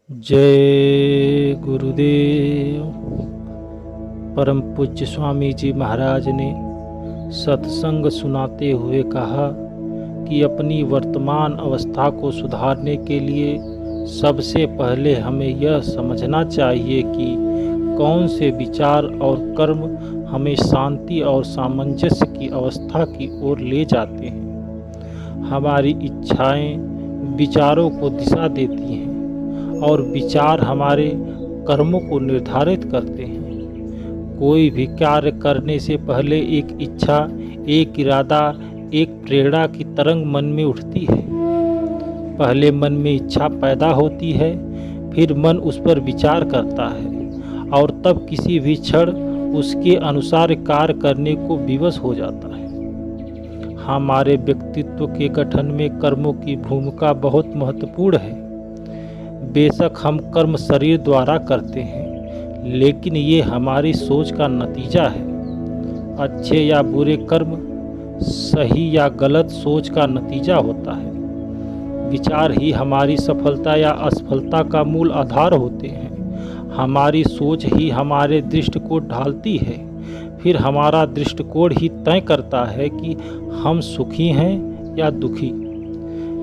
जय गुरुदेव। परम पूज्य स्वामी जी महाराज ने सत्संग सुनाते हुए कहा कि अपनी वर्तमान अवस्था को सुधारने के लिए सबसे पहले हमें यह समझना चाहिए कि कौन से विचार और कर्म हमें शांति और सामंजस्य की अवस्था की ओर ले जाते हैं। हमारी इच्छाएं विचारों को दिशा देती हैं और विचार हमारे कर्मों को निर्धारित करते हैं। कोई भी कार्य करने से पहले एक इच्छा, एक इरादा, एक प्रेरणा की तरंग मन में उठती है। पहले मन में इच्छा पैदा होती है, फिर मन उस पर विचार करता है और तब किसी भी क्षण उसके अनुसार कार्य करने को विवश हो जाता है। हमारे व्यक्तित्व के गठन में कर्मों की भूमिका बहुत महत्वपूर्ण है। बेशक हम कर्म शरीर द्वारा करते हैं, लेकिन ये हमारी सोच का नतीजा है। अच्छे या बुरे कर्म, सही या गलत सोच का नतीजा होता है। विचार ही हमारी सफलता या असफलता का मूल आधार होते हैं। हमारी सोच ही हमारे दृष्टिकोण ढालती है, फिर हमारा दृष्टिकोण ही तय करता है कि हम सुखी हैं या दुखी।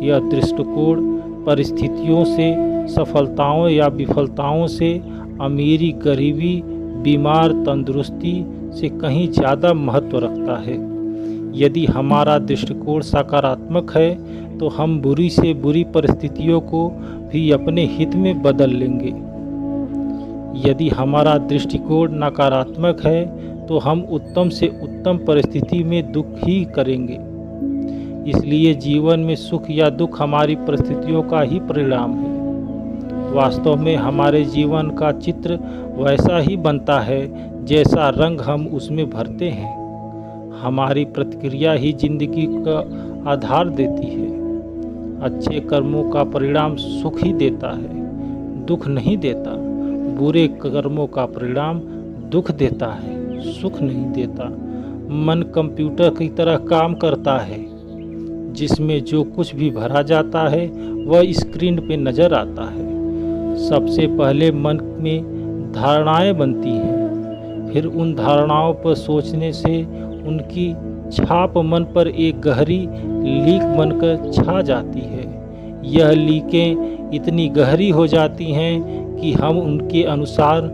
यह दृष्टिकोण परिस्थितियों से, सफलताओं या विफलताओं से, अमीरी गरीबी, बीमार तंदुरुस्ती से कहीं ज़्यादा महत्व रखता है। यदि हमारा दृष्टिकोण सकारात्मक है तो हम बुरी से बुरी परिस्थितियों को भी अपने हित में बदल लेंगे। यदि हमारा दृष्टिकोण नकारात्मक है तो हम उत्तम से उत्तम परिस्थिति में दुख ही करेंगे। इसलिए जीवन में सुख या दुख हमारी परिस्थितियों का ही परिणाम है। वास्तव में हमारे जीवन का चित्र वैसा ही बनता है जैसा रंग हम उसमें भरते हैं। हमारी प्रतिक्रिया ही जिंदगी का आधार देती है। अच्छे कर्मों का परिणाम सुख ही देता है, दुख नहीं देता। बुरे कर्मों का परिणाम दुख देता है, सुख नहीं देता। मन कंप्यूटर की तरह काम करता है, जिसमें जो कुछ भी भरा जाता है वह स्क्रीन पे नज़र आता है। सबसे पहले मन में धारणाएं बनती हैं, फिर उन धारणाओं पर सोचने से उनकी छाप मन पर एक गहरी लीक बनकर छा जाती है। यह लीकें इतनी गहरी हो जाती हैं कि हम उनके अनुसार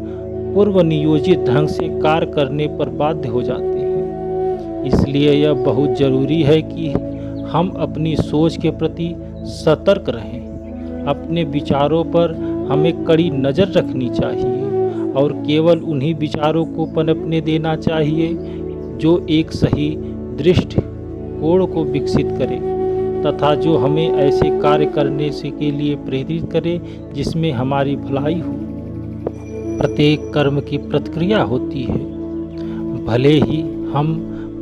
पूर्व नियोजित ढंग से कार्य करने पर बाध्य हो जाते हैं। इसलिए यह बहुत ज़रूरी है कि हम अपनी सोच के प्रति सतर्क रहें। अपने विचारों पर हमें कड़ी नज़र रखनी चाहिए और केवल उन्हीं विचारों को पनपने देना चाहिए जो एक सही दृष्टिकोण को विकसित करे तथा जो हमें ऐसे कार्य करने से के लिए प्रेरित करे जिसमें हमारी भलाई हो। प्रत्येक कर्म की प्रतिक्रिया होती है। भले ही हम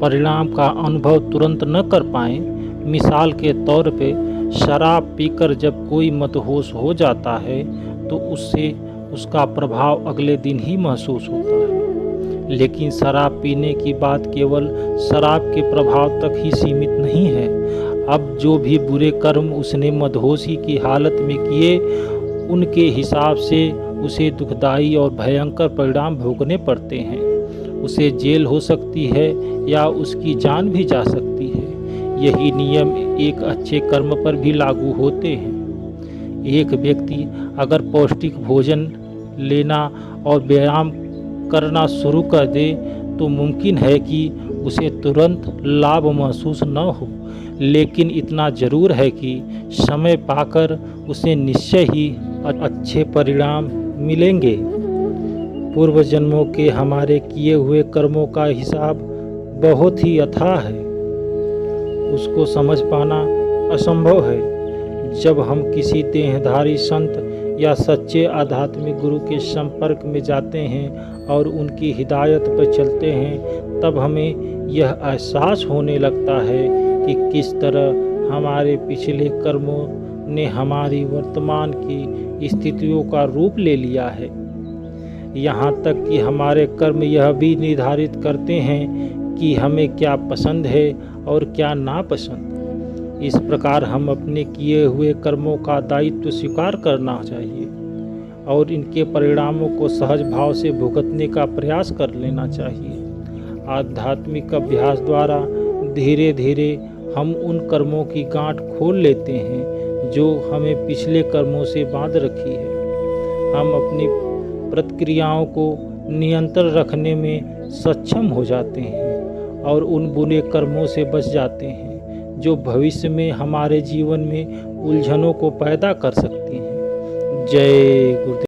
परिणाम का अनुभव तुरंत न कर पाएं। मिसाल के तौर पे शराब पीकर जब कोई मदहोश हो जाता है तो उससे उसका प्रभाव अगले दिन ही महसूस होता है। लेकिन शराब पीने की बात केवल शराब के प्रभाव तक ही सीमित नहीं है। अब जो भी बुरे कर्म उसने मदहोशी की हालत में किए, उनके हिसाब से उसे दुखदायी और भयंकर परिणाम भोगने पड़ते हैं। उसे जेल हो सकती है या उसकी जान भी जा सकती है। यही नियम एक अच्छे कर्म पर भी लागू होते हैं। एक व्यक्ति अगर पौष्टिक भोजन लेना और व्यायाम करना शुरू कर दे तो मुमकिन है कि उसे तुरंत लाभ महसूस न हो, लेकिन इतना ज़रूर है कि समय पाकर उसे निश्चय ही अच्छे परिणाम मिलेंगे। पूर्व जन्मों के हमारे किए हुए कर्मों का हिसाब बहुत ही अथाह है। उसको समझ पाना असंभव है। जब हम किसी देहधारी संत या सच्चे आध्यात्मिक गुरु के संपर्क में जाते हैं और उनकी हिदायत पर चलते हैं, तब हमें यह एहसास होने लगता है कि किस तरह हमारे पिछले कर्मों ने हमारी वर्तमान की स्थितियों का रूप ले लिया है। यहाँ तक कि हमारे कर्म यह भी निर्धारित करते हैं कि हमें क्या पसंद है और क्या नापसंद। इस प्रकार हम अपने किए हुए कर्मों का दायित्व स्वीकार करना चाहिए। और इनके परिणामों को सहज भाव से भुगतने का प्रयास कर लेना चाहिए। आध्यात्मिक अभ्यास द्वारा धीरे धीरे हम उन कर्मों की गांठ खोल लेते हैं जो हमें पिछले कर्मों से बांध रखी है। हम अपनी प्रतिक्रियाओं को नियंत्रण रखने में सक्षम हो जाते हैं और उन बुरे कर्मों से बच जाते हैं जो भविष्य में हमारे जीवन में उलझनों को पैदा कर सकती हैं। जय गुरुदेव।